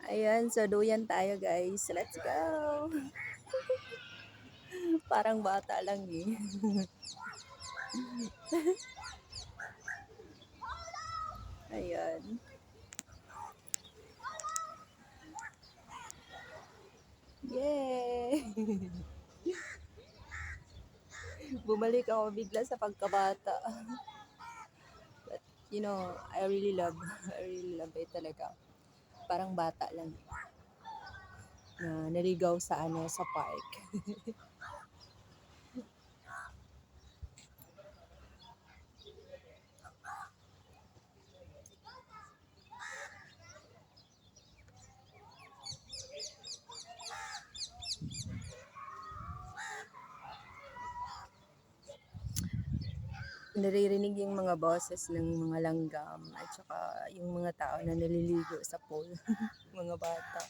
Ayan, so duyan tayo guys. Let's go! Parang bata lang eh. Ayan. Yay! Bumalik ako bigla sa pagkabata. But, I really love it talaga. Parang bata lang na naligaw sa park. Naririnig yung mga boses ng mga langgam at saka yung mga tao na naliligo sa pool, mga bata.